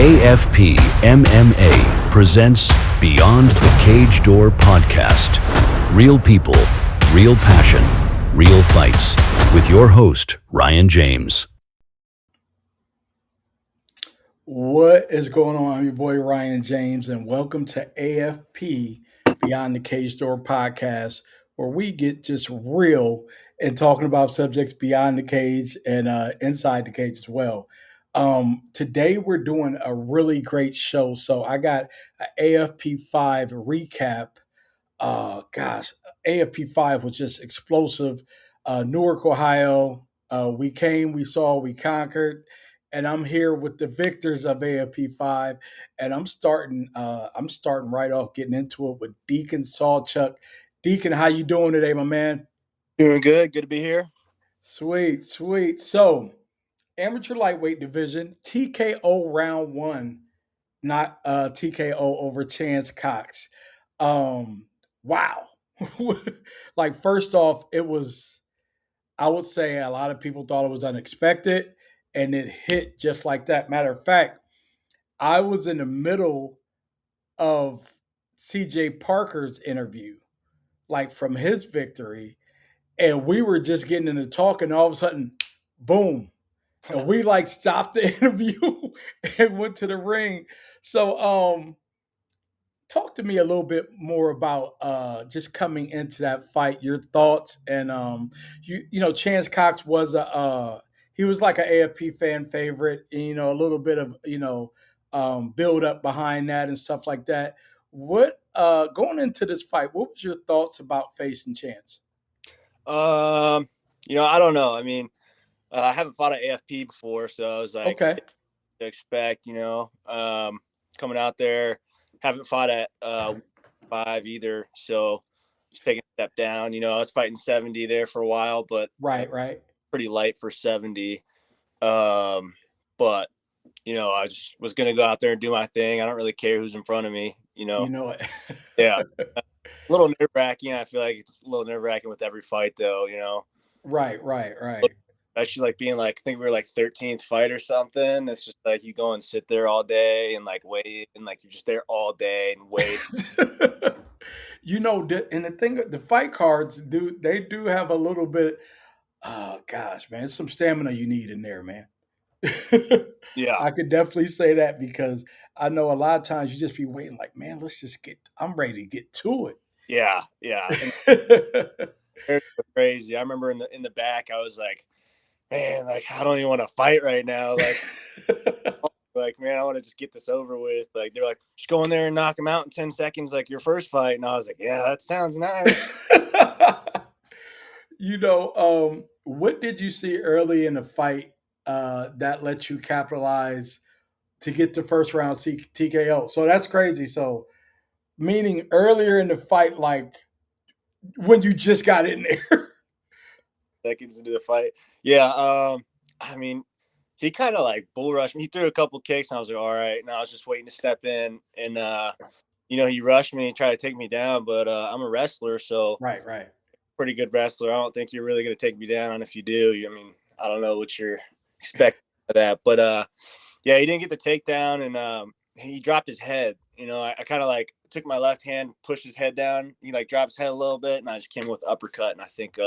AFP MMA presents Beyond the Cage Door podcast. Real people, real passion, real fights. With your host, Ryan James. What is going on? I'm your boy Ryan James, and welcome to AFP Beyond the Cage Door podcast, where we get just real and talking about subjects beyond the cage and inside the cage as well. Today we're doing a really great show. So I got an AFP 5 recap. Gosh, AFP 5 was just explosive. Newark, Ohio. We came, we saw, we conquered, and I'm here with the victors of AFP 5, and I'm starting. I'm starting right off, getting into it with Deacon Sawchuk. Deacon, how you doing today, my man? Doing good. Good to be here. Sweet, sweet. So, amateur lightweight division, TKO round one, not TKO over Chance Cox. Wow. Like, first off, it was, I would say a lot of people thought it was unexpected and it hit just like that. Matter of fact, I was in the middle of CJ Parker's interview, like from his victory, and we were just getting into talking, and all of a sudden, boom. And we like stopped the interview and went to the ring. So talk to me a little bit more about just coming into that fight, your thoughts, and you know, Chance Cox was a he was like an AFP fan favorite, and, you know, a little bit of build up behind that and stuff like that. What going into this fight, what was your thoughts about facing Chance? Um, I don't know. I mean, I haven't fought an AFP before, so I was like, Okay, to expect, coming out there, haven't fought at 5 either, so just taking a step down. I was fighting 70 there for a while, but right, right. pretty light for 70. But I just was gonna go out there and do my thing. I don't really care who's in front of me. You know it. Yeah, a little nerve wracking. I feel like it's a little nerve wracking with every fight, though. Right, right, right. Especially like being like, I think we were like 13th fight or something. It's just like you go and sit there all day and like wait, and like you're just there all day and wait. And the thing, the fight cards do have a little bit. Oh gosh, man, it's some stamina you need in there, man. Yeah, I could definitely say that because I know a lot of times you just be waiting, like, man, let's just get. I'm ready to get to yeah. And it. it was crazy. I remember in the back, I was like, man, like I don't even want to fight right now. Like, man, I want to just get this over with. Like, they're like, just go in there and knock him out in 10 seconds, like your first fight. And I was like, yeah, that sounds nice. What did you see early in the fight that let you capitalize to get the first round TKO? So that's crazy. So meaning earlier in the fight, like when you just got in there. Seconds into the fight. Yeah. I mean, he kind of like bull rushed me. He threw a couple kicks, and I was like, all right. And I was just waiting to step in. And, he rushed me and tried to take me down. But I'm a wrestler, so Right, right. pretty good wrestler. I don't think you're really going to take me down. If you do, I don't know what you're expecting of that. But, yeah, he didn't get the takedown, and he dropped his head. I kind of like took my left hand, pushed his head down. He like dropped his head a little bit, and I just came with the uppercut. And I think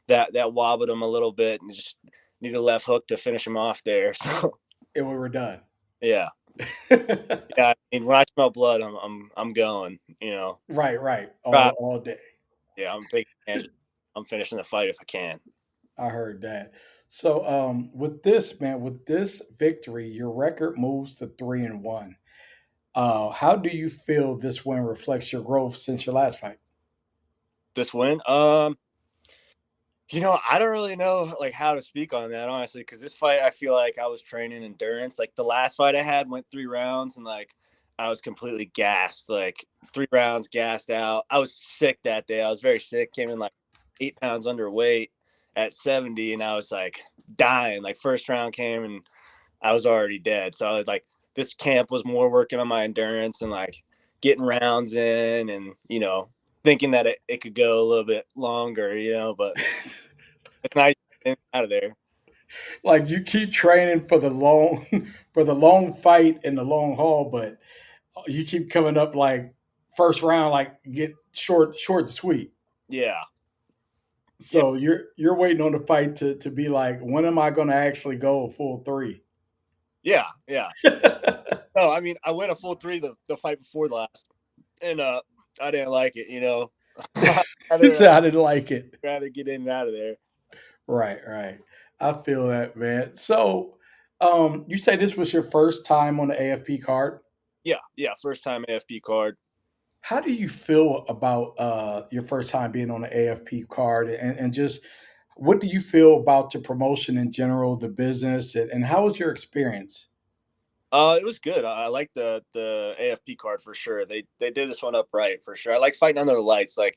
that wobbled him a little bit, and just needed a left hook to finish him off there. So And we were done. yeah, yeah. I mean, when I smell blood, I'm going. Right, right. Right. All day. Yeah, I'm taking advantage. I'm finishing the fight if I can. I heard that. So with this, man, with this victory, your record moves to 3-1. How do you feel this win reflects your growth since your last fight? This win, I don't really know like how to speak on that, honestly, because this fight I feel like I was training endurance. Like the last fight I had went 3 rounds, and like I was completely gassed. Like 3 rounds, gassed out. I was sick that day. I was very sick. Came in like 8 pounds underweight at 70, and I was like dying. Like first round came, and I was already dead. So I was like, this camp was more working on my endurance and like getting rounds in, and thinking that it could go a little bit longer, but it's nice getting out of there. Like you keep training for the long for the long fight and the long haul, but you keep coming up like first round, like get short and sweet. Yeah. Yeah. So you're waiting on the fight to be like, when am I going to actually go a full three? Yeah. Yeah. No, I mean, I went a full three the fight before the last, and I didn't like it. I'd rather So I didn't like it. rather get in and out of there. Right, right. I feel that, man. So, you say this was your first time on the AFP card. Yeah. Yeah. First time AFP card. How do you feel about your first time being on the AFP card, and just what do you feel about the promotion in general, the business, and how was your experience? It was good. I like the AFP card for sure. They did this one up right for sure. I like fighting under the lights. Like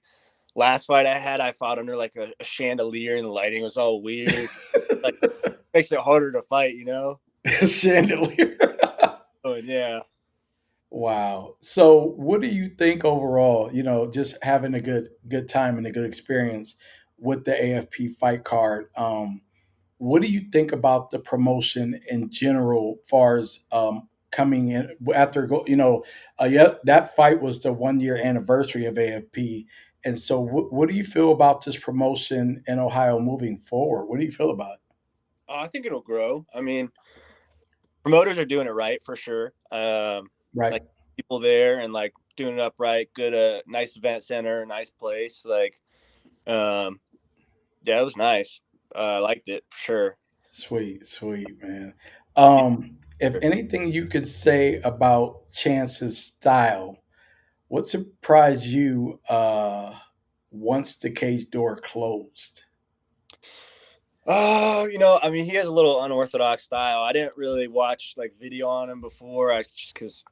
last fight I had, I fought under like a chandelier, and the lighting was all weird. Like makes it harder to fight. Chandelier. Oh yeah. Wow. So, what do you think overall? Just having a good time and a good experience with the AFP fight card. What do you think about the promotion in general, far as coming in after yeah, that fight was the 1 year anniversary of AFP, and so what do you feel about this promotion in Ohio moving forward? What do you feel about it? I think it'll grow. I mean, promoters are doing it right for sure. Right. Like people there and like doing it up right. Good, nice event center, nice place. Like, um, yeah, it was nice. I liked it for sure. Sweet, sweet, man. If anything you could say about Chance's style, what surprised you once the cage door closed? Oh, I mean, he has a little unorthodox style. I didn't really watch like video on him before. I just because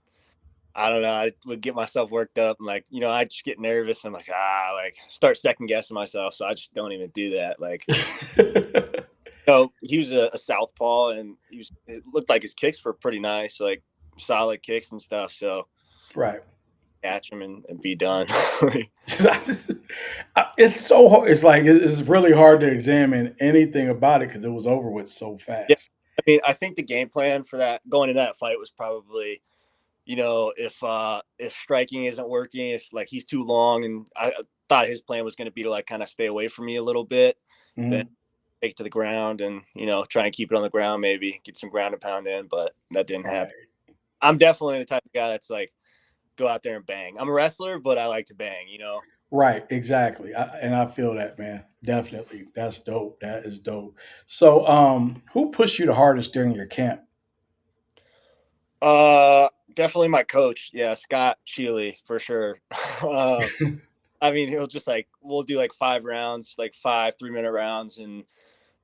I don't know, I would get myself worked up and like I just get nervous. I'm like like start second guessing myself, so I just don't even do that. Like, he was a southpaw, and it looked like his kicks were pretty nice, like solid kicks and stuff. So Right. catch him and be done. It's so hard. It's like it's really hard to examine anything about it because it was over with so Yeah, fast. I mean, I think the game plan for that going into that fight was probably, if striking isn't working, if like he's too long, and I thought his plan was going to be to like kind of stay away from me a little bit, then Hmm. take to the ground and try and keep it on the ground, maybe get some ground and pound in, but that didn't happen. Right. I'm definitely the type of guy that's like go out there and bang. I'm a wrestler, but I like to bang. Right. Exactly. And I feel that, man. Definitely. That's dope. That is dope. So, who pushed you the hardest during your camp? Definitely my coach. Yeah, Scott Sheely for sure. I mean, he'll just like we'll do like 5 rounds, like 5 3-minute rounds, and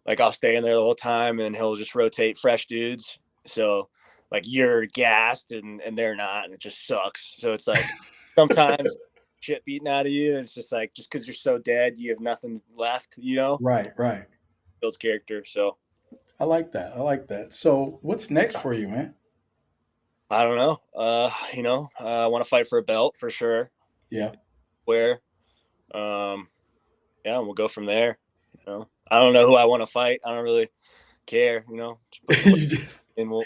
like I'll stay in there the whole time, and he'll just rotate fresh dudes. So like you're gassed and they're not, and it just sucks. So it's like sometimes shit beaten out of you, and it's just like just because you're so dead, you have nothing left. Right. Right. Builds character. So I like that. I like that. So, what's next for you, man? I don't know. I want to fight for a belt for sure. Yeah. Where, yeah, we'll go from there. I don't know who I want to fight. I don't really care. Just put the you just and we'll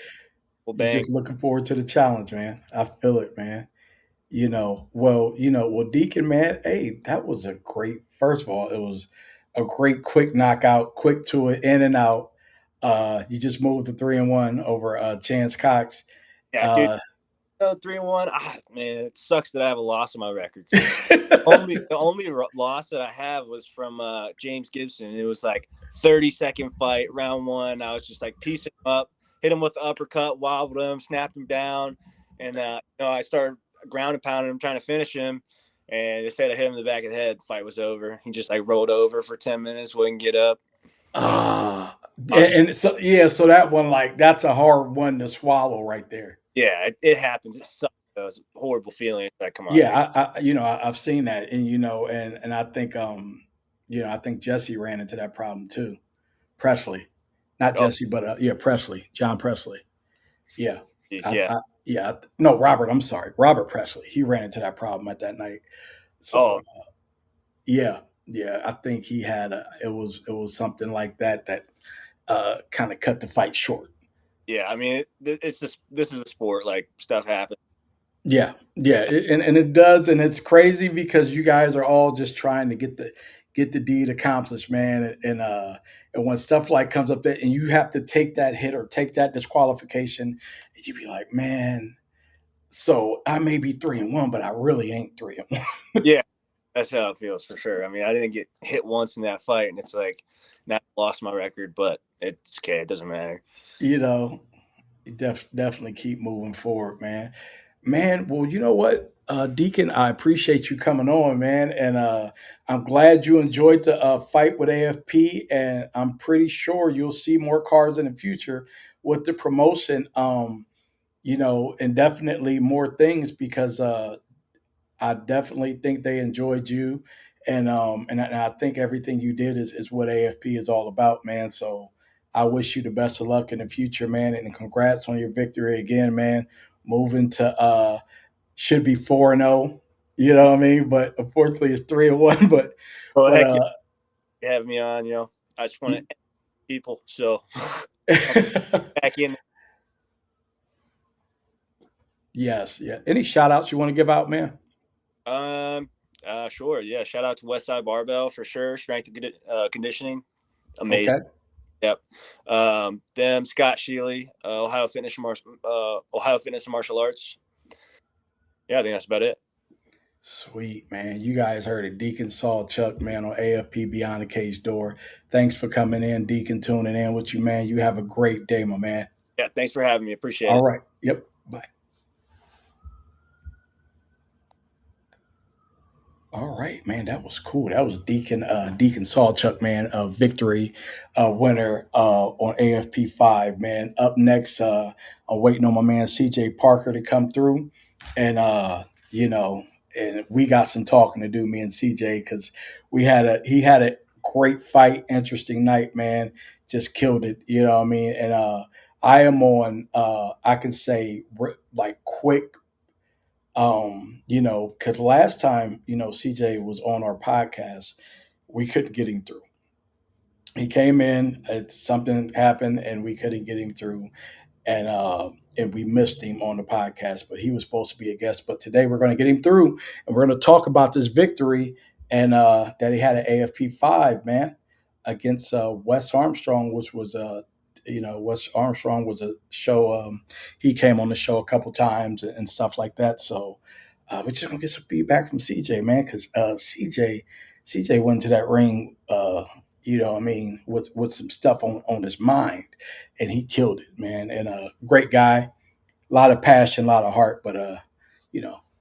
you bang. just looking forward to the challenge, man. I feel it, man. Well, Deacon, man, hey, that was a great. First of all, it was a great quick knockout, quick to it, in and out. You just moved to 3-1 over Chance Cox. Yeah, dude. Uh, 3-1. Man, it sucks that I have a loss on my record because the only loss that I have was from James Gibson. It was like 30-second fight, round one. I was just like piecing him up, hit him with the uppercut, wobbled him, snapped him down, and I started ground and pounding him, trying to finish him. And they said I hit him in the back of the head. The fight was over. He just like rolled over for 10 minutes, wouldn't get up. So ah, I was just, and so yeah, so that one, like, that's a hard one to swallow right there. yeah, it happens. It sucks. It was a horrible feeling. Like, come on, dude. Yeah, I've seen that, and and I think I think Jesse ran into that problem too. Presley, not Oh, Jesse, but yeah, Presley, John Presley. Yeah, geez, yeah. yeah, no, Robert. I'm sorry, Robert Presley. He ran into that problem at that night. So Oh, yeah, yeah, I think he had it was something like that that kind of cut the fight short. yeah, I mean, it's just this is a sport. Like stuff happens. Yeah, yeah, and it does, and it's crazy because you guys are all just trying to get the deed accomplished, man. And when stuff like comes up that, and you have to take that hit or take that disqualification, and you be like, man, so I may be 3-1, but I really ain't 3-1. Yeah, that's how it feels for sure. I mean, I didn't get hit once in that fight, and it's like now I lost my record, but it's okay. It doesn't matter. You know, definitely keep moving forward, man. Man, well, you know what, Deacon, I appreciate you coming on, man, and I'm glad you enjoyed the fight with AFP, and I'm pretty sure you'll see more cards in the future with the promotion. And definitely more things because I definitely think they enjoyed you, and I think everything you did is what AFP is all about, man. So I wish you the best of luck in the future, man, and congrats on your victory again, man. Moving to should be 4-0, you know what I mean? But unfortunately, it's 3-1. But Well, but heck yeah, you have me on. I just want to people. So I'm back in. yes, yeah. Any shout outs you want to give out, man? Um, sure. Yeah. Shout out to Westside Barbell for sure. Strength and conditioning, amazing. Okay. Yep. Them Scott Sheely, Ohio Fitness and Martial Arts. Yeah, I think that's about it. Sweet, man. You guys heard it. Deacon Sawchuk, man, on AFP Beyond the Cage Door. Thanks for coming in, Deacon, tuning in with you, man. You have a great day, my man. Yeah. Thanks for having me. Appreciate All it. right. Yep. Bye. All right, man, that was cool. That was Deacon Sawchuk, man, a victory winner on AFP 5, man. Up next, I'm waiting on my man CJ Parker to come through, and you know, and we got some talking to do, me and CJ, because he had a great fight, interesting night, man. Just killed it, you know what I mean? And I am on, I can say like quick, because last time, CJ was on our podcast, we couldn't get him through. He came in, something happened, and we couldn't get him through, and we missed him on the podcast, but he was supposed to be a guest. But today we're going to get him through, and we're going to talk about this victory and that he had an AFP 5, man, against Wes Armstrong, which was Wes Armstrong was a show. He came on the show a couple times and stuff like that. So we're just gonna get some feedback from CJ, man, because CJ went to that ring. What I mean, with some stuff on his mind, and he killed it, man. And great guy, a lot of passion, a lot of heart. But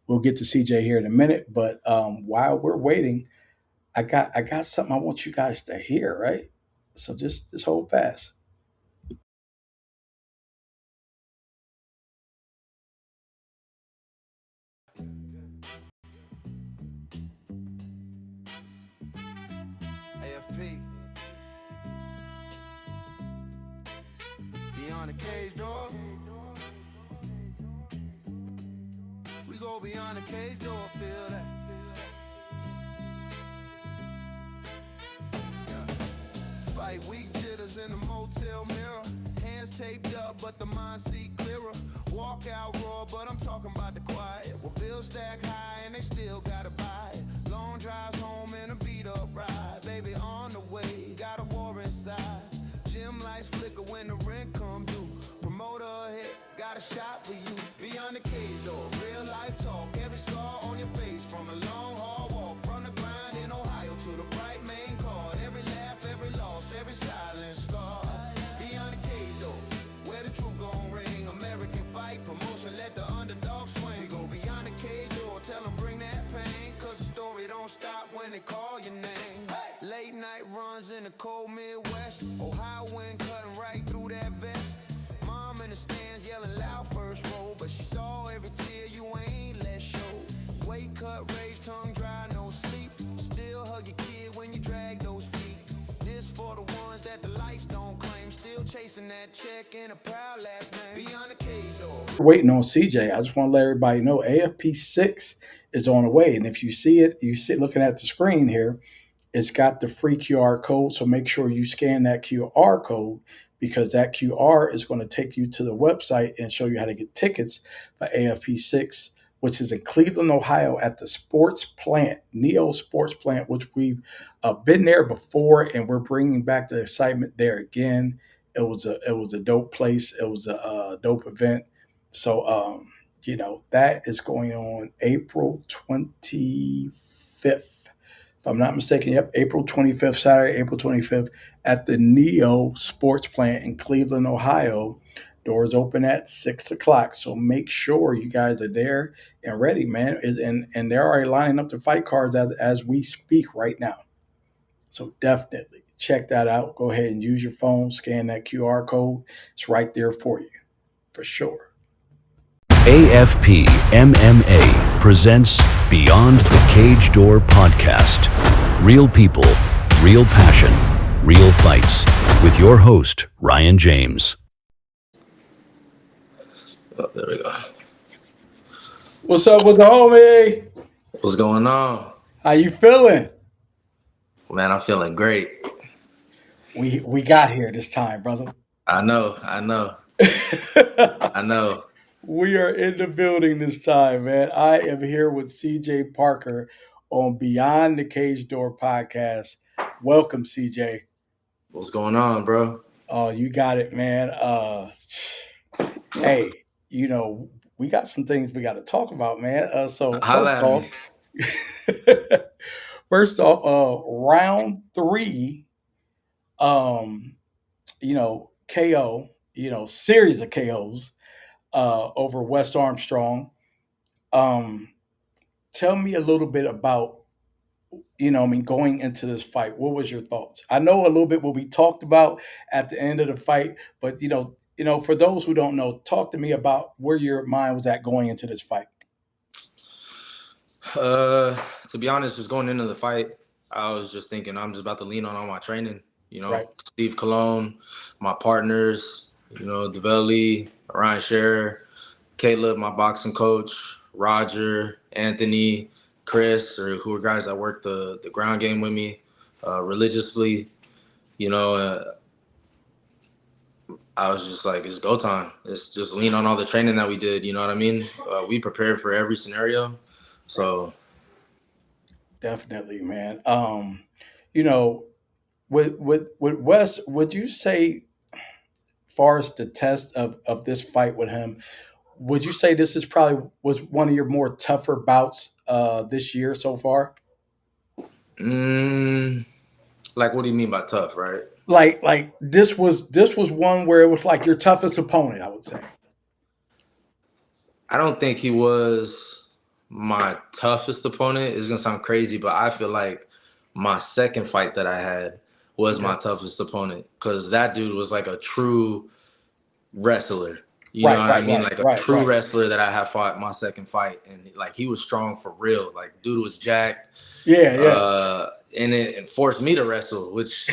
we'll get to CJ here in a minute. But while we're waiting, I got something I want you guys to hear, right? So just hold fast. AFP. Beyond the cage door. We go beyond the cage door, feel that. Fight weak jitters in a motel mirror. Hands taped up, but the mind see clearer. Walk out raw, but I'm talking about the quiet. Well, bills stack high and they still gotta buy it. Long drives home in a beat up ride. Baby on the way, got a war inside. Gym lights flicker when the rent come due. Promoter hit, got a shot for you. Beyond the cage door, real life talk. Every scar on your face from a long hard walk. From the grind in Ohio to the bright main card. Every laugh, every loss, every silent scar. Beyond the cage door, where the truth gon' ring. American fight, promotion, let the underdog swing. We go beyond the cage door, tell them bring that pain. Cause the story don't stop when they call your name. Late night runs in the cold Midwest. Ohio wind cutting right through that vest. Mom in the stands yelling loud first row, but she saw every tear you ain't let show. Weight cut, rage, tongue dry, no sleep. Still hug your kid when you drag those feet. This for the ones that the lights don't claim. Still chasing that check in a proud last name. Beyond the cage door. We're waiting on CJ. I just want to let everybody know AFP 6 is on the way, and if you see it, you sit looking at the screen here. It's got the free QR code, so make sure you scan that QR code because that QR is going to take you to the website and show you how to get tickets for AFP 6, which is in Cleveland, Ohio, at the Sports Plant, Neo Sports Plant, which we've been there before, and we're bringing back the excitement there again. It was a dope place. It was a dope event. So that is going on April 25th. If I'm not mistaken, yep, April 25th, Saturday, April 25th, at the Neo Sports Plant in Cleveland, Ohio. Doors open at 6 o'clock. So make sure you guys are there and ready, man. And they're already lining up the fight cards as we speak right now. So definitely check that out. Go ahead and use your phone, scan that QR code. It's right there for you, for sure. AFP MMA presents Beyond the Cage Door podcast. Real people, real passion, real fights. With your host, Ryan James. Oh, there we go. What's up with the homie? What's going on? How you feeling? Man, I'm feeling great. We got here this time, brother. I know. We are in the building this time, man. I am here with CJ Parker on Beyond the Cage Door podcast. Welcome, CJ. What's going on, bro? Oh, you got it, man. Hey, we got some things we got to talk about, man. So first off, round 3, KO, series of KOs over Wes Armstrong. Tell me a little bit about, going into this fight. What was your thoughts? I know a little bit what we talked about at the end of the fight, but for those who don't know, talk to me about where your mind was at going into this fight. To be honest, just going into the fight, I was just thinking I'm just about to lean on all my training. Right. Steve Cologne, my partners, DeVelli, Ryan Scherer, Caleb, my boxing coach, Roger, Anthony, Chris, who are guys that work the ground game with me religiously. I was just like, it's go time. It's just lean on all the training that we did. You know what I mean? We prepared for every scenario. So. Definitely, man. With Wes, would you say, far as the test of this fight with him, would you say this was one of your more tougher bouts this year so far? Like, what do you mean by tough, right? Like this was one where it was like your toughest opponent, I would say. I don't think he was my toughest opponent. It's gonna sound crazy, but I feel like my second fight that I had was my toughest opponent, because that dude was like a true wrestler. You know what I mean? Like a true wrestler that I have fought my second fight, and like he was strong for real. Like dude was jacked. Yeah. And it forced me to wrestle, which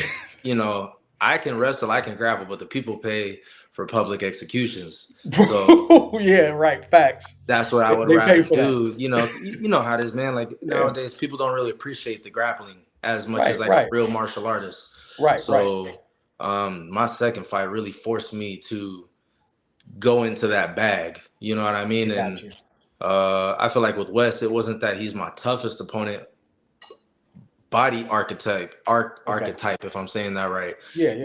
I can wrestle, I can grapple, but the people pay for public executions. So yeah, right. Facts. That's what I would rather do. You know how it is, man. Like nowadays, people don't really appreciate the grappling as much as a real martial artist. Right. So my second fight really forced me to go into that bag. You know what I mean? And I feel like with Wes, it wasn't that he's my toughest opponent. Body archetype, if I'm saying that right,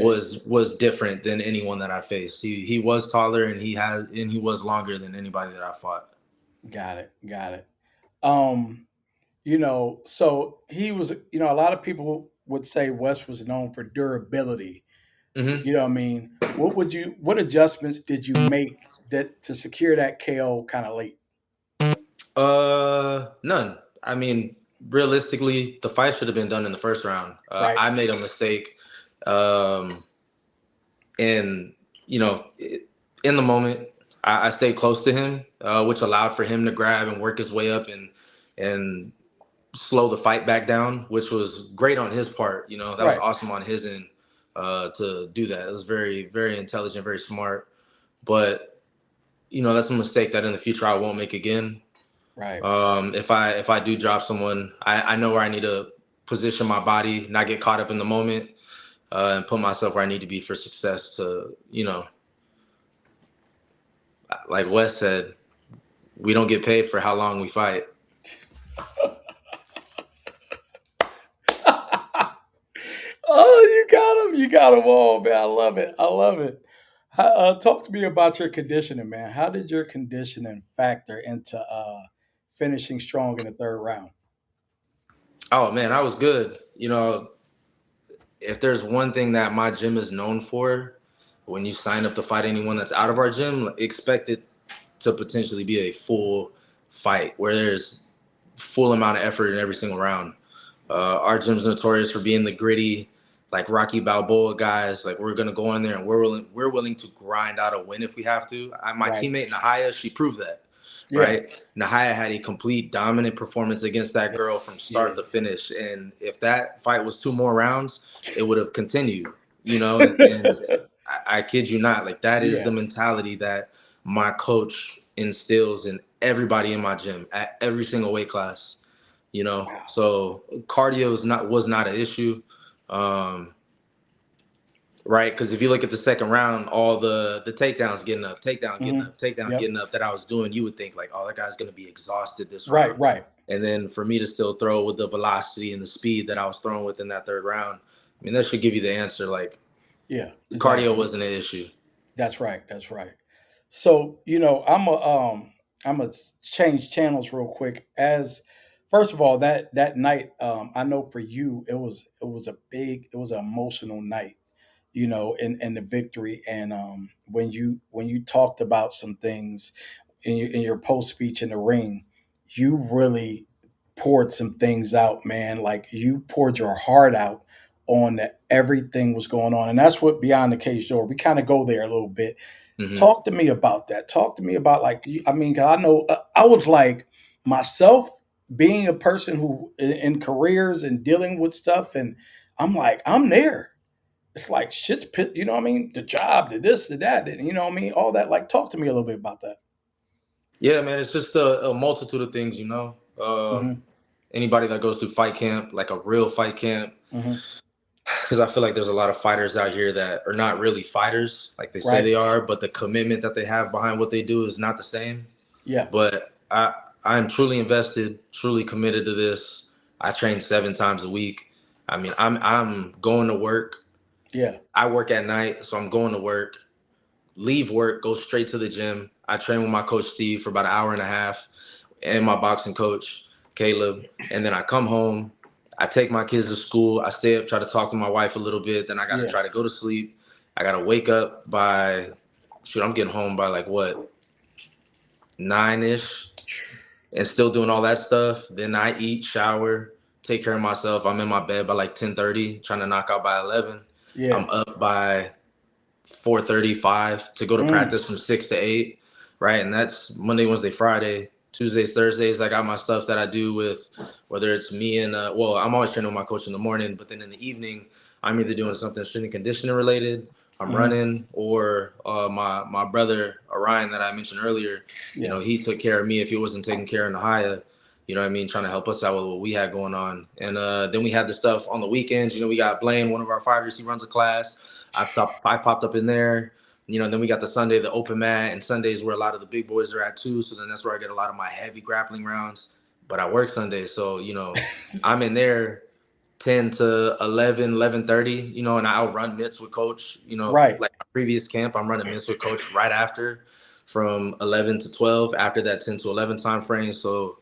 was different than anyone that I faced. He was taller, and he was longer than anybody that I fought. Got it. So he was, a lot of people would say Wes was known for durability. Mm-hmm. You know what I mean? What adjustments did you make to secure that KO kind of late? None. I mean, realistically, the fight should have been done in the first round. I made a mistake. And, in the moment, I stayed close to him, which allowed for him to grab and work his way up and slow the fight back down, which was great on his part. That was awesome on his end to do that. It was very, very intelligent, very smart. But, that's a mistake that in the future I won't make again. Right. If I do drop someone, I know where I need to position my body, not get caught up in the moment. and put myself where I need to be for success to, like Wes said, we don't get paid for how long we fight. Oh, you got him all, man. I love it. I love it. Talk to me about your conditioning, man. How did your conditioning factor into finishing strong in the third round? Oh man, I was good. If there's one thing that my gym is known for, when you sign up to fight anyone that's out of our gym, expect it to potentially be a full fight where there's full amount of effort in every single round. Our gym's notorious for being the gritty, like Rocky Balboa guys. Like we're gonna go in there and we're willing to grind out a win if we have to. My teammate Nahaya, she proved that. Yeah. Right? Nahaya had a complete dominant performance against that girl from start to finish. And if that fight was 2 more rounds, it would have continued, and I kid you not, like that is the mentality that my coach instills in everybody in my gym at every single weight class, So cardio was not an issue. Right, because if you look at the second round, all the takedowns getting up, getting up that I was doing, you would think like, oh, that guy's going to be exhausted this round. Right. And then for me to still throw with the velocity and the speed that I was throwing with in that third round, I mean, that should give you the answer. Like, exactly. Cardio wasn't an issue. That's right. So I'm gonna change channels real quick. As first of all, that night, I know for you, it was an emotional night, in the victory. And when you talked about some things in your post speech in the ring, you really poured some things out, man. Like you poured your heart out on that everything was going on. And that's what Beyond the Cage Door, we kind of go there a little bit. Mm-hmm. Talk to me about that. Talk to me about like, I mean, 'cause I know I was like myself being a person who in careers and dealing with stuff. And I'm like, I'm there. It's like shit's pit, you know what I mean? The job, the this, the that, you know what I mean? All that. Like, talk to me a little bit about that. Yeah, man, it's just a multitude of things, Anybody that goes through fight camp, like a real fight camp, because I feel like there's a lot of fighters out here that are not really fighters, like they say they are, but the commitment that they have behind what they do is not the same. Yeah. But I'm truly invested, truly committed to this. I train 7 times a week. I mean, I'm going to work. Yeah. I work at night, so I'm going to work, leave work, go straight to the gym. I train with my coach, Steve, for about an hour and a half, and my boxing coach, Caleb. And then I come home, I take my kids to school, I stay up, try to talk to my wife a little bit, then I got to try to go to sleep. I got to wake up by, I'm getting home by like, 9-ish, and still doing all that stuff. Then I eat, shower, take care of myself. I'm in my bed by like 10:30, trying to knock out by 11. Yeah. I'm up by 4:30, 5 to go to practice from 6 to 8, right? And that's Monday, Wednesday, Friday. Tuesdays, Thursdays, I got my stuff that I do with, whether it's me and, I'm always training with my coach in the morning, but then in the evening, I'm either doing something strength and conditioning related, I'm running, or my brother, Orion, that I mentioned earlier, he took care of me if he wasn't taking care of Nahaya, trying to help us out with what we had going on. And then we had the stuff on the weekends. We got Blaine, one of our fighters, he runs a class. I popped up in there. Then we got the Sunday, the open mat, and Sundays where a lot of the big boys are at too. So then that's where I get a lot of my heavy grappling rounds. But I work Sundays, so I'm in there 10 to 11, 11:30. And I'll run mitts with coach. Like my previous camp, I'm running mitts with coach right after, from 11 to 12. After that 10 to 11 time frame. So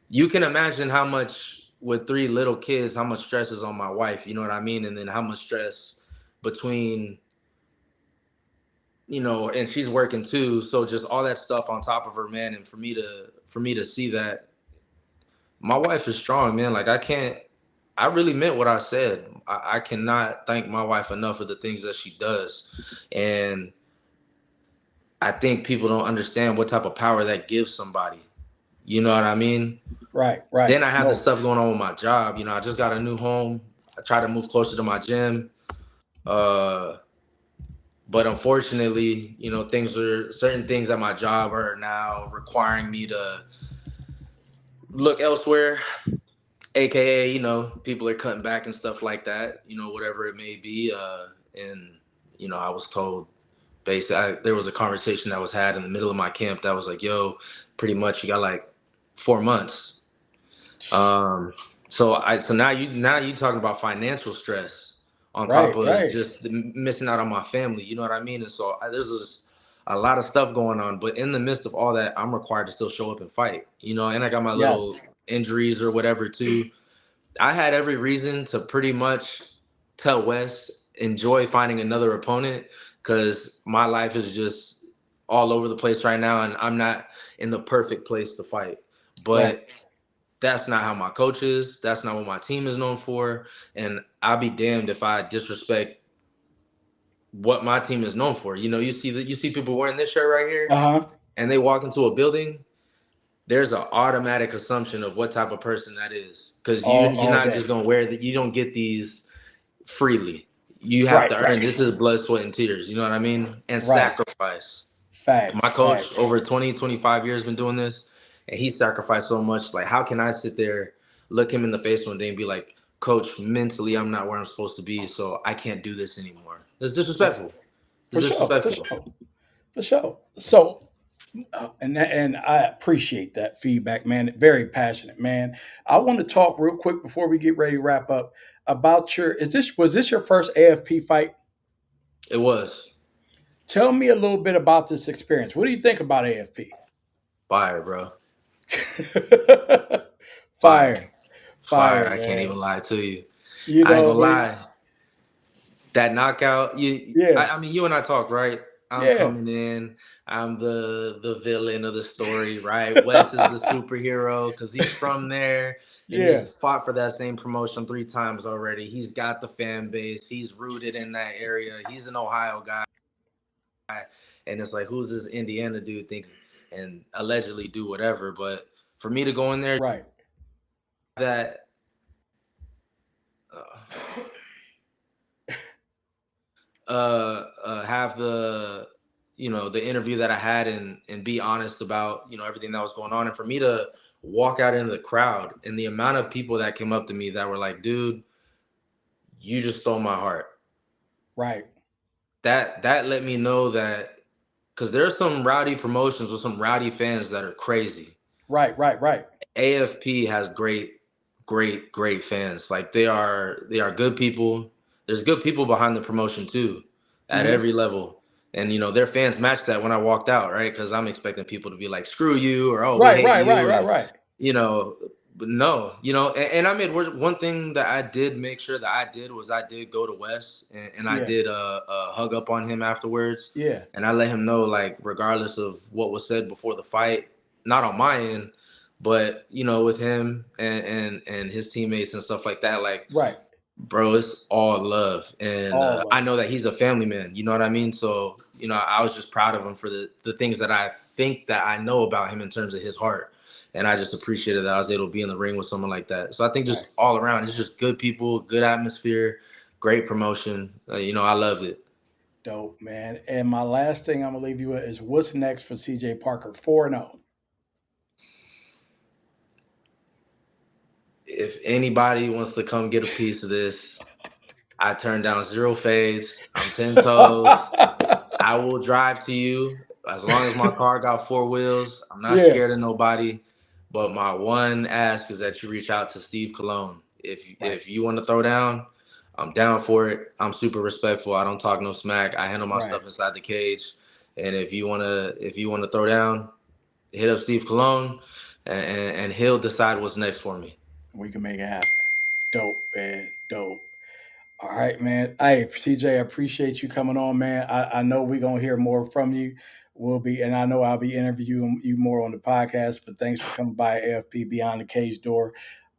you can imagine how much with 3 little kids, how much stress is on my wife. You know what I mean? And then how much stress between. And she's working too. So just all that stuff on top of her, man. And for me to see that my wife is strong, man. Like I really meant what I said. I cannot thank my wife enough for the things that she does. And I think people don't understand what type of power that gives somebody. You know what I mean? Right. Then I have the stuff going on with my job. I just got a new home. I try to move closer to my gym. But unfortunately, certain things at my job are now requiring me to look elsewhere. AKA, you know, people are cutting back and stuff like that, you know, whatever it may be. And, you know, I was told basically, there was a conversation that was had in the middle of my camp that was like, yo, pretty much you got like 4 months. So now you talking about financial stress on top of just missing out on my family, you know what I mean? And so there's just a lot of stuff going on, but in the midst of all that, I'm required to still show up and fight, you know, and I got my little injuries or whatever too. I had every reason to pretty much tell Wes enjoy finding another opponent because my life is just all over the place right now and I'm not in the perfect place to fight. But that's not how my coach is. That's not what my team is known for. And I'll be damned if I disrespect what my team is known for. You know, you see people wearing this shirt right here, and they walk into a building. There's an automatic assumption of what type of person that is, because you're not just gonna wear that. You don't get these freely. You have to earn. This is blood, sweat, and tears. You know what I mean? And sacrifice. My coach over 20, 25 years been doing this, and he sacrificed so much. Like, how can I sit there, look him in the face one day and be like, Coach, mentally I'm not where I'm supposed to be, so I can't do this anymore. It's disrespectful. It's disrespectful. For sure. So, and I appreciate that feedback, man. Very passionate, man. I want to talk real quick before we get ready to wrap up about was this your first AFP fight? It was. Tell me a little bit about this experience. What do you think about AFP? Fire, bro. Fire. I can't even lie to you. I ain't gonna lie. That knockout, I mean, you and I talked, right? I'm coming in. I'm the villain of the story, right? Wes is the superhero because he's from there. And he's fought for that same promotion 3 times already. He's got the fan base. He's rooted in that area. He's an Ohio guy. And it's like, who's this Indiana dude thinking and allegedly do whatever? But for me to go in there, that have the, you know, the interview that I had and be honest about, you know, everything that was going on. And for me to walk out into the crowd and the amount of people that came up to me that were like, dude, you just stole my heart. Right. That let me know that, because there's some rowdy promotions with some rowdy fans that are crazy. Right. AFP has great fans. Like they are good people. There's good people behind the promotion too, at every level. And, you know, their fans match that when I walked out, right? Because I'm expecting people to be like, screw you, or, oh, we hate you. Right. You know, but no, you know, and I made one thing that I did make sure that I did was I did go to Wes and I did hug up on him afterwards. Yeah. And I let him know, like, regardless of what was said before the fight, not on my end, but, you know, with him and his teammates and stuff like that, like, bro, it's all love. And I know that he's a family man, you know what I mean? So, you know, I was just proud of him for the things that I think that I know about him in terms of his heart. And I just appreciated that I was able to be in the ring with someone like that. So I think just all around, it's just good people, good atmosphere, great promotion. You know, I loved it. Dope, man. And my last thing I'm going to leave you with is, what's next for CJ Parker? 4-0. If anybody wants to come get a piece of this, I turn down 0 fades. I'm 10 toes. I will drive to you as long as my car got 4 wheels. I'm not scared of nobody. But my one ask is that you reach out to Steve Colon. If you want to throw down, I'm down for it. I'm super respectful. I don't talk no smack. I handle my stuff inside the cage. And if you wanna throw down, hit up Steve Colon, and he'll decide what's next for me. We can make it happen. Dope, man. Dope. All right, man. Hey, CJ, I appreciate you coming on, man. I know we're going to hear more from you. And I know I'll be interviewing you more on the podcast, but thanks for coming by AFP Beyond the Cage Door.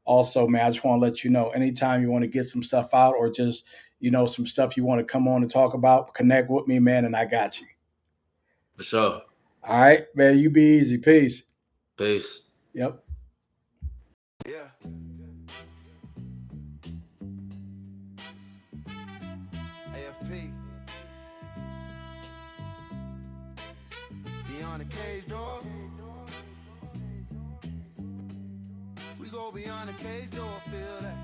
Also, man, I just want to let you know, anytime you want to get some stuff out or just, you know, some stuff you want to come on and talk about, connect with me, man, and I got you. For sure. All right, man, you be easy. Peace. Peace. Yep. Yeah. AFP. Beyond the cage door. We go beyond the cage door, feel that.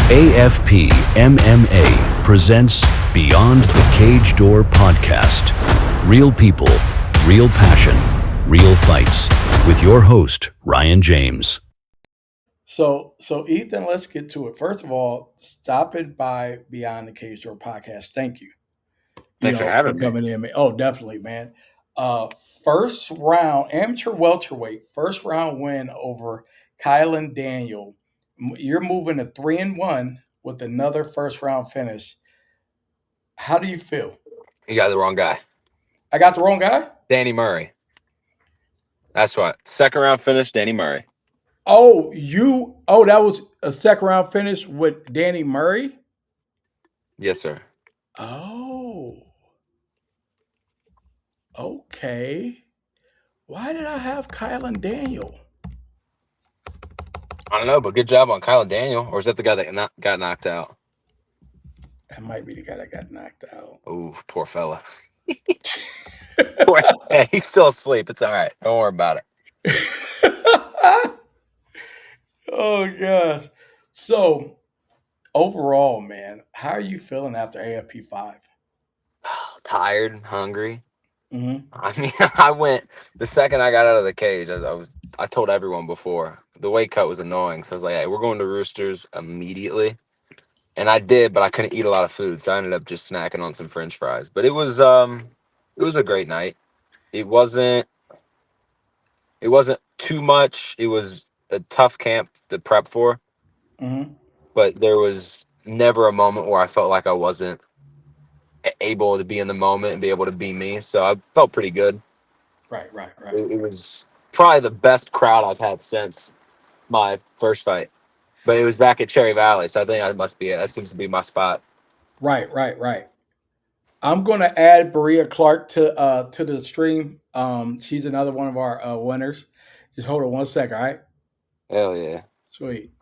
AFP MMA presents Beyond the Cage Door podcast. Real people, real passion, real fights. With your host, Ryan James. So Ethan, let's get to it. First of all, stopping by Beyond the Cage Door podcast. Thank you. Thanks for having me. Coming in. Oh, definitely, man. First round, amateur welterweight, first round win over Kylan Daniel. You're moving to 3-1 with another first round finish. How do you feel? You got the wrong guy. I got the wrong guy? Danny Murray. That's what. Second round finish, Danny Murray. That was a second round finish with Danny Murray? Yes, sir. Oh. Okay. Why did I have Kylan Daniel? I don't know, but good job on Kyle Daniel. Or is that the guy that got knocked out? That might be the guy that got knocked out. Ooh, poor fella. Hey, he's still asleep. It's all right. Don't worry about it. Oh, gosh. So, overall, man, how are you feeling after AFP 5? Tired, hungry. Mm-hmm. I mean, I went the second I got out of the cage. I told everyone before the weight cut was annoying, so I was like, "Hey, we're going to Roosters immediately," and I did, but I couldn't eat a lot of food, so I ended up just snacking on some French fries. But it was a great night. It wasn't too much. It was a tough camp to prep for, but there was never a moment where I felt like I wasn't able to be in the moment and be able to be me. So I felt pretty good. Right. It was probably the best crowd I've had since my first fight, but it was back at Cherry Valley, so I think that seems to be my spot. Right. I'm going to add Berea Clark to the stream. She's another one of our winners. Just hold on one second, all right? Hell yeah. Sweet.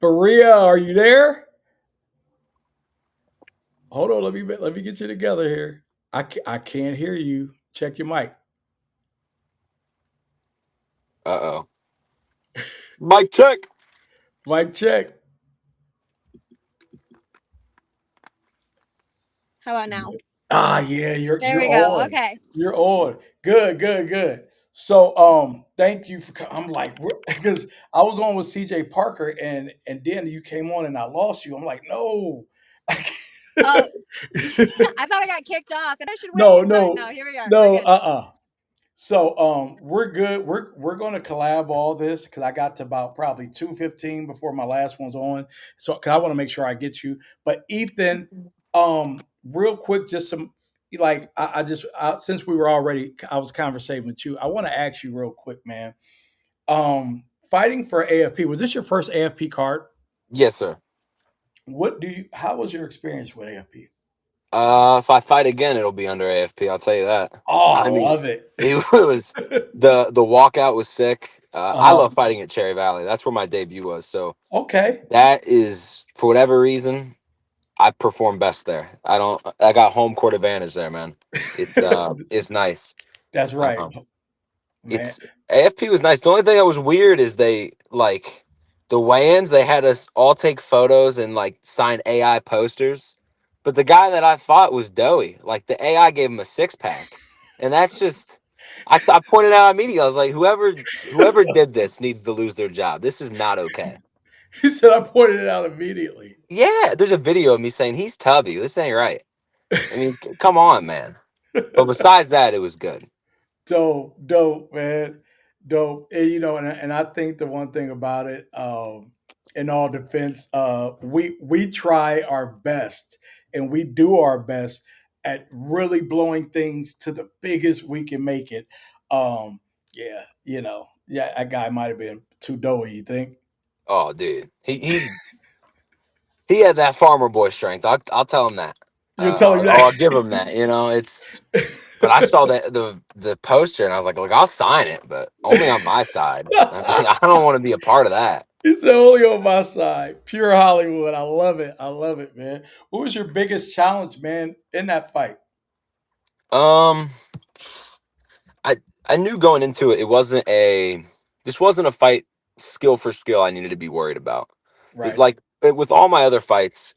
Berea, are you there? Hold on, let me get you together here. I can't hear you. Check your mic. Uh-oh. Mic check. Mic check. How about now? Yeah, you're There we on. go. Okay. You're on. Good. So thank you for I'm like because I was on with CJ Parker and then you came on and I lost you. I'm like, no. Oh, I thought I got kicked off and I should wait. No, here we are. no, So we're good. We're gonna collab all this because I got to about probably 2:15 before my last one's on. So cause I want to make sure I get you. But Ethan, real quick, just some like since we were already I was conversating with you, I want to ask you real quick, man. Fighting for AFP, was this your first AFP card? Yes, sir. How was your experience with AFP? If I fight again, it'll be under AFP. I'll tell you that. Oh, I mean, love it. It was the walkout was sick. I love fighting at Cherry Valley. That's where my debut was. So okay, that is for whatever reason I perform best there. I got home court advantage there, man. It's nice. That's right. Man. AFP was nice. The only thing that was weird is they like the weigh-ins. They had us all take photos and like sign AI posters. But the guy that I fought was doughy. Like the AI gave him a 6-pack, and that's just. I pointed out immediately. I was like, whoever did this needs to lose their job. This is not okay. He said I pointed it out immediately. Yeah, there's a video of me saying he's tubby. This ain't right. I mean, come on, man. But besides that, it was good. Dope, man. Dope. And I think the one thing about it, in all defense, we try our best and we do our best at really blowing things to the biggest we can make it. That guy might have been too doughy, you think? Oh, dude. He had that farmer boy strength. I'll tell him that. You'll tell him that. I'll give him that. It's. But I saw the poster and I was like, look, I'll sign it, but only on my side. I mean, I don't want to be a part of that. It's only on my side. Pure Hollywood. I love it, man. What was your biggest challenge, man, in that fight? I knew going into it, this wasn't a fight skill for skill I needed to be worried about. Right. Like with all my other fights,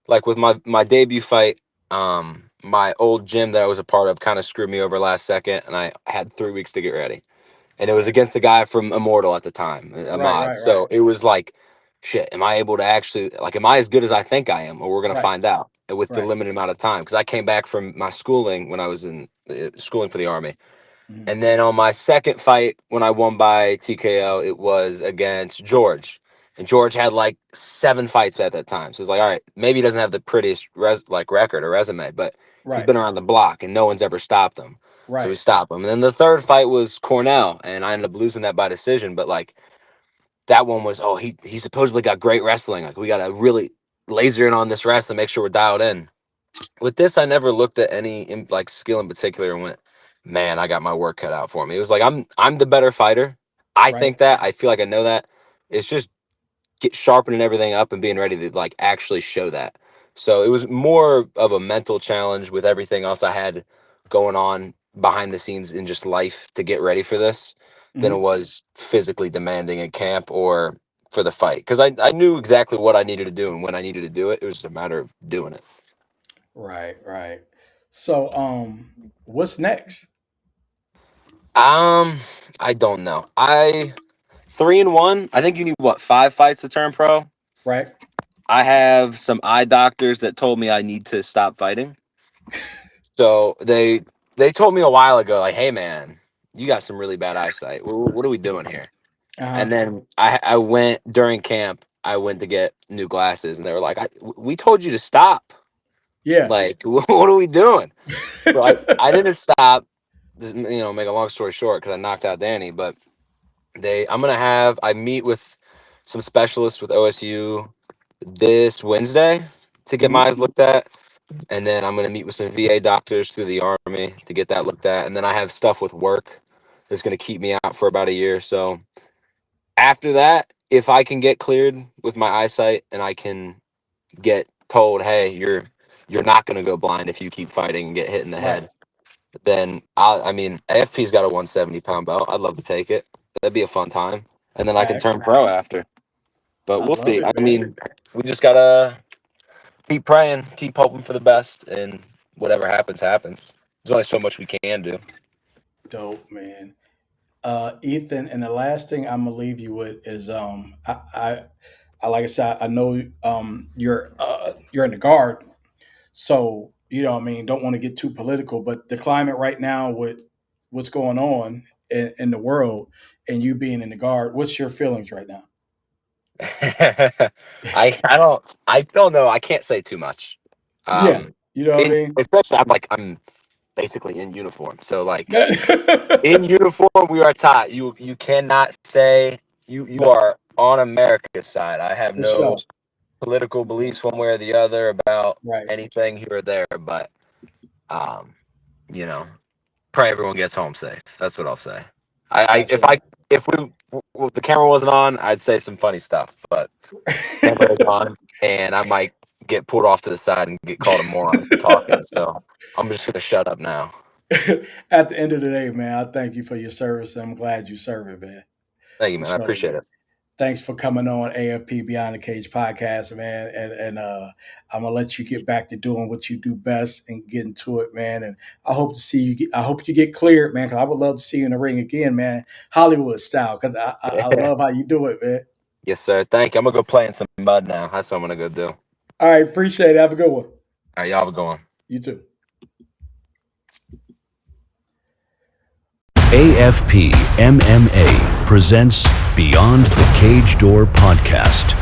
like with my debut fight, my old gym that I was a part of kind of screwed me over last second, and I had 3 weeks to get ready, and it was Right. against a guy from Immortal at the time, Right. Ahmad. Right. Right. So it was like, shit, am I able to actually, like, am I as good as I think I am, or we're gonna Right. find out with the Right. limited amount of time? Because I came back from my schooling when I was in schooling for the army. Mhm. And then on my second fight, when I won by TKO, it was against George. And George had like 7 fights at that time. So it's like, all right, maybe he doesn't have the prettiest record or resume, but he's Right. been around the block and no one's ever stopped him. So we Right. stopped him. And then the third fight was Cornell, and I ended up losing that by decision. But like that one was, oh, he supposedly got great wrestling. Like we gotta really laser in on this wrestling, make sure we're dialed in. With this, I never looked at any like skill in particular and went, man, I got my work cut out for me. It was like I'm the better fighter. I Right. think that. I feel like I know that. It's just sharpening everything up and being ready to like actually show that. So it was more of a mental challenge with everything else I had going on behind the scenes in just life to get ready for this than it Mhm. was physically demanding in camp or for the fight. Because I knew exactly what I needed to do and when I needed to do it. It was just a matter of doing it. Right. Right. So, what's next? Um, I don't know. 3-1. I think you need what, 5 fights to turn pro? Right. I have some eye doctors that told me I need to stop fighting. So they told me a while ago, like, hey man, you got some really bad eyesight. What are we doing here? Uh-huh. And then I went during camp. I went to get new glasses, and they were like, "We told you to stop. Yeah. Like, what are we doing?" So I didn't stop. Make a long story short, because I knocked out Danny, but I meet with some specialists with OSU this Wednesday to get Mhm. my eyes looked at. And then I'm gonna meet with some VA doctors through the army to get that looked at. And then I have stuff with work that's gonna keep me out for about a year. So after that, if I can get cleared with my eyesight and I can get told, hey, you're not gonna go blind if you keep fighting and get hit in the Right. head, then AFP's got a 170-pound belt. I'd love to take it. That'd be a fun time. And then I can I turn pro after. But I we'll love see. it, I man. mean, we just gotta keep praying, keep hoping for the best, and whatever happens, happens. There's only so much we can do. Dope, man. Ethan, and the last thing I'm gonna leave you with is I like I said, I know you're in the guard, so I mean, don't want to get too political, but the climate right now with what's going on in the world and you being in the guard, what's your feelings right now? I don't know. I can't say too much. Yeah, Um, you know what I mean. especially I'm basically in uniform, so like in uniform we are taught you cannot say you are on America's side. I have For no sure. political beliefs one way or the other about Right. anything here or there, but um, you know, pray everyone gets home safe. That's what I'll say. That's right. If the camera wasn't on, I'd say some funny stuff, but camera is on, and I might get pulled off to the side and get called a moron for talking. So I'm just gonna shut up now. At the end of the day, man, I thank you for your service. I'm glad you serve it, man. Thank you, For man. I sure, appreciate man. it. Thanks for coming on AFP Beyond the Cage podcast, man. And I'm gonna let you get back to doing what you do best and getting to it, man. And I hope to see you. I hope you get cleared, man. Because I would love to see you in the ring again, man, Hollywood style. Because I love how you do it, man. Yes, sir. Thank you. I'm gonna go play in some mud now. That's what I'm gonna go do. All All right, appreciate it. Have a good one. right, y'all have a good one. You too. AFP MMA presents Beyond the Cage Door podcast.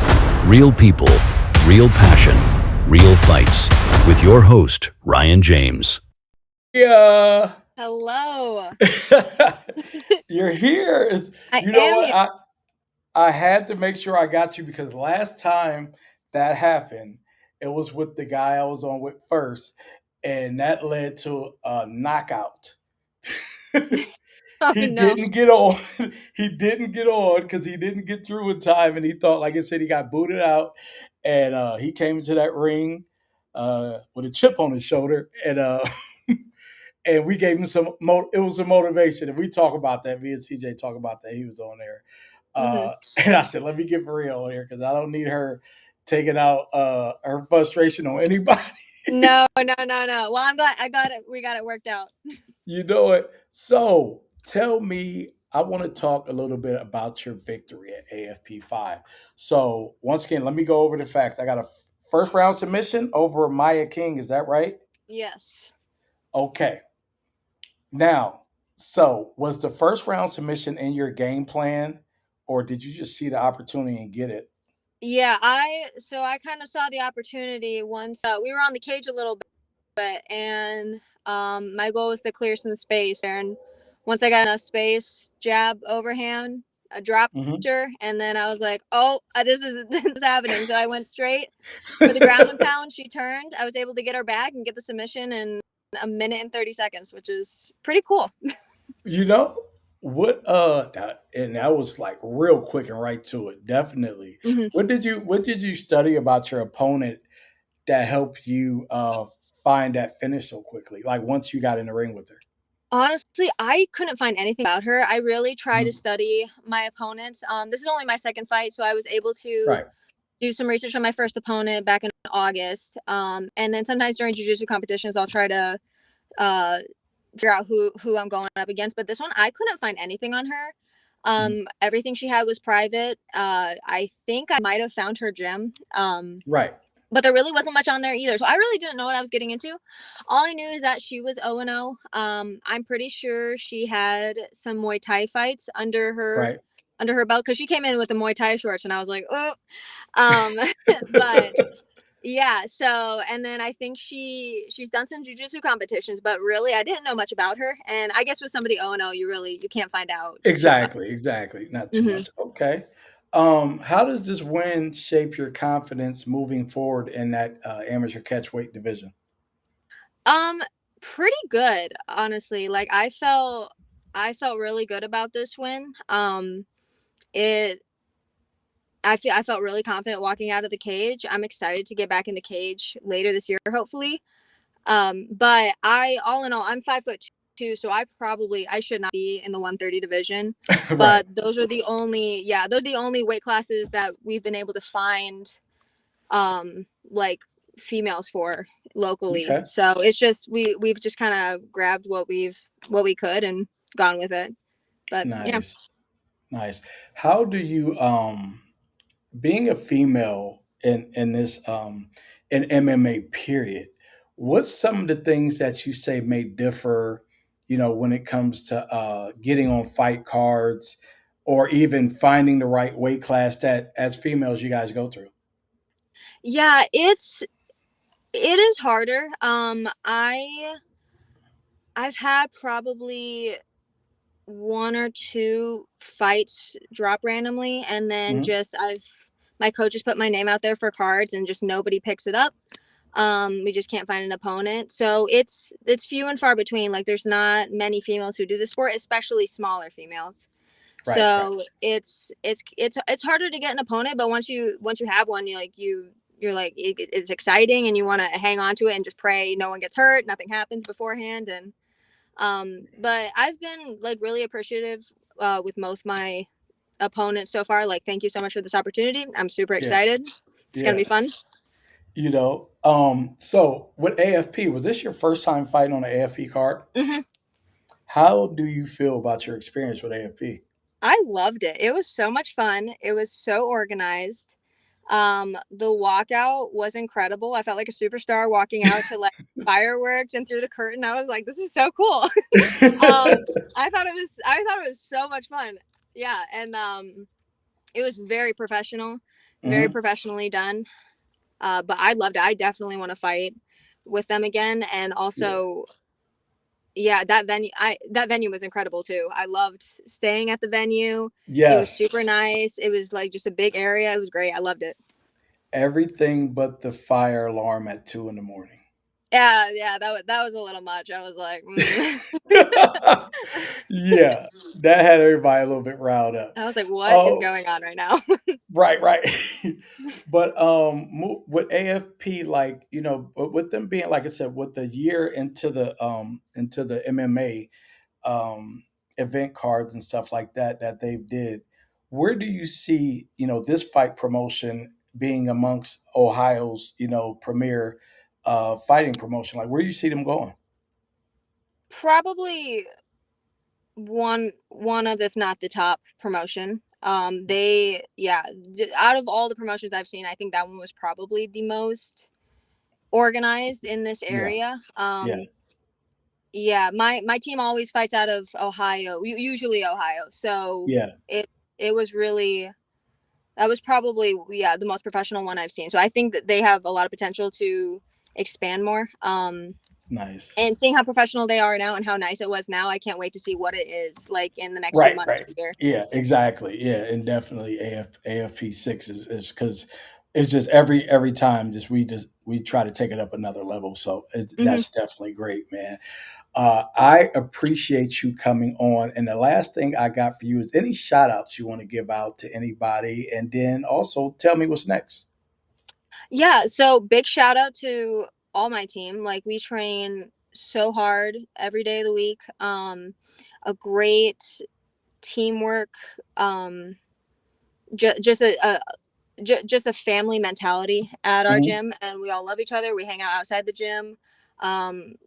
Real people, real passion, real fights. With your host, Ryan James. Yeah. Hello. You're here. I You know am what? here. I had to make sure I got you because last time that happened, it was with the guy I was on with first, and that led to a knockout. Oh He no. didn't get on. He didn't get on because he didn't get through in time, and he thought, like I said, he got booted out, and he came into that ring with a chip on his shoulder, and and we gave him some. It was a motivation, and we talk about that. Me and CJ talk about that. He was on there, Mm-hmm. and I said, "Let me get Berea on here because I don't need her taking out her frustration on anybody." No. Well, I'm glad I got it. We got it worked out. You know it. So tell me, I want to talk a little bit about your victory at AFP 5. So once again, let me go over the facts. I got a first round submission over Maya King. Is that right? Yes. Okay. Now, so was the first round submission in your game plan, or did you just see the opportunity and get it? Yeah, I kind of saw the opportunity once we were on the cage a little bit, and my goal was to clear some space there. And once I got enough space, jab overhand, a dropped Mm-hmm. her, and then I was like, "Oh, this is happening." So I went straight for the ground and pound. She turned. I was able to get her back and get the submission in a minute and 30 seconds, which is pretty cool. You know what? And that was like real quick and right to it. Definitely. Mm-hmm. What did you study about your opponent that helped you find that finish so quickly? Like once you got in the ring with her. Honestly, I couldn't find anything about her. I really tried to Mhm. study my opponents. This is only my second fight, so I was able to Right. do some research on my first opponent back in August. And then sometimes during jiu-jitsu competitions, I'll try to uh, figure out who I'm going up against. But this one, I couldn't find anything on her. Mhm. Everything she had was private. I think I might have found her gym. Right. But there really wasn't much on there either. So I really didn't know what I was getting into. All I knew is that she was 0-0. I'm pretty sure she had some Muay Thai fights Right. under her belt because she came in with the Muay Thai shorts and I was like, oh. Um, but yeah, so and then I think she's done some jujitsu competitions, but really I didn't know much about her. And I guess with somebody 0-0, you can't find out too much. Exactly. Not too Mm-hmm. much. Okay. How does this win shape your confidence moving forward in that amateur catchweight division? Um, Pretty good, honestly. Like I felt really good about this win. It I felt really confident walking out of the cage. I'm excited to get back in the cage later this year, hopefully. But all in all, I'm 5'2", so I should not be in the 130 division. Right. But those are the only weight classes that we've been able to find like females for locally. Okay. So it's just we've just kind of grabbed what we could and gone with it. But yeah. Nice. Nice. How do you being a female in this in MMA period, what's some of the things that you say may differ, when it comes to getting on fight cards or even finding the right weight class that as females you guys go through? Yeah, it is harder. I've had probably one or two fights drop randomly, and then Hmm. just I've my coaches put my name out there for cards and just nobody picks it up. We just can't find an opponent, so it's few and far between. Like there's not many females who do the sport, especially smaller females. Right, right. So it's harder to get an opponent, but once you have one, you're like it's exciting and you want to hang on to it and just pray no one gets hurt, nothing happens beforehand. And but I've been like really appreciative with most my opponents so far. Like, thank you so much for this opportunity. I'm super Yeah, excited. It's gonna be yeah. fun. So with AFP, was this your first time fighting on an AFP card? Hmm. How do you feel about your experience with AFP? I loved it. It was so much fun. It was so organized. The walkout was incredible. I felt like a superstar walking out to like fireworks and through the curtain. I was like, this is so cool. I thought it was so much fun. Yeah, and it was very professional, very Hmm. professionally done. But I loved it. I definitely want to fight with them again. And Yeah. also, yeah, that venue was incredible too. I loved staying at the venue. It was Yes. super nice. It was like just a big area. It was great. I loved it. Everything but the fire alarm at 2 in the morning. Yeah, that was a little much. I was like, Yeah, that had everybody a little bit riled up. I was like, what is Oh, going on right now? right. But with AFP, like with them being, like I said, with the year into the MMA um event cards and stuff like that they did, where do you see this fight promotion being amongst Ohio's premier fighting promotion? Like, where do you see them going? Probably one of, if not the top promotion. They, yeah, out of all the promotions I've seen, I think that one was probably the most organized in this Yeah, area. yeah, Yeah, my team always fights out of Ohio, usually Ohio. So yeah. it was really, that was probably, yeah, the most professional one I've seen. So I think that they have a lot of potential to expand more. Nice. And seeing how professional they are now and how nice it was now, I can't wait to see what it is like in the next few Right, months right. to a year. Yeah, exactly. Yeah, and definitely AFP 6 is because it's just every time we try to take it up another level. So Hmm. that's definitely great, man. I appreciate you coming on. And the last thing I got for you is any shout outs you want to give out to anybody, and then also tell me what's next. Yeah, so big shout out to all my team. Like we train so hard every day of the week. A great teamwork. Um, just just a family mentality at our Hmm. gym, and we all love each other. We hang out outside the gym.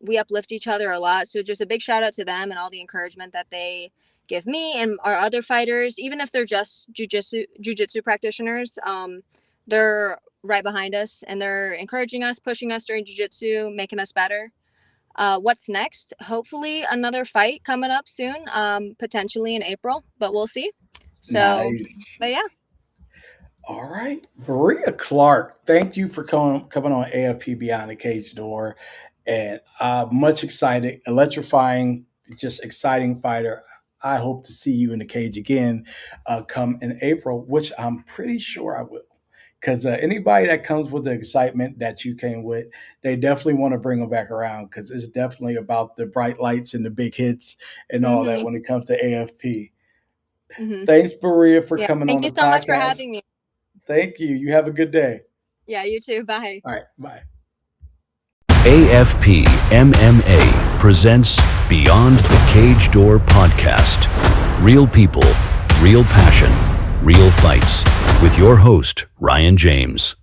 We uplift each other a lot. So just a big shout out to them and all the encouragement that they give me and our other fighters, even if they're just jujitsu practitioners. They're right behind us and they're encouraging us, pushing us during jujitsu, making us better. What's next? Hopefully another fight coming up soon, potentially in April, but we'll see. So, Nice. but yeah. All right, Berea Clark, thank you for coming on AFP Beyond the Cage Door, and much excited, electrifying, just exciting fighter. I hope to see you in the cage again come in April, which I'm pretty sure I will. Because anybody that comes with the excitement that you came with, they definitely want to bring them back around because it's definitely about the bright lights and the big hits and all that Mm-hmm. when it comes to AFP. Mm-hmm. Thanks, Berea, for Yeah. coming on Thank the you so much for podcast. having me. Thank you. You have a good day. Yeah, you too. Bye. All right. Bye. AFP MMA presents Beyond the Cage Door podcast. Real people, real passion, real fights. With your host, Ryan James.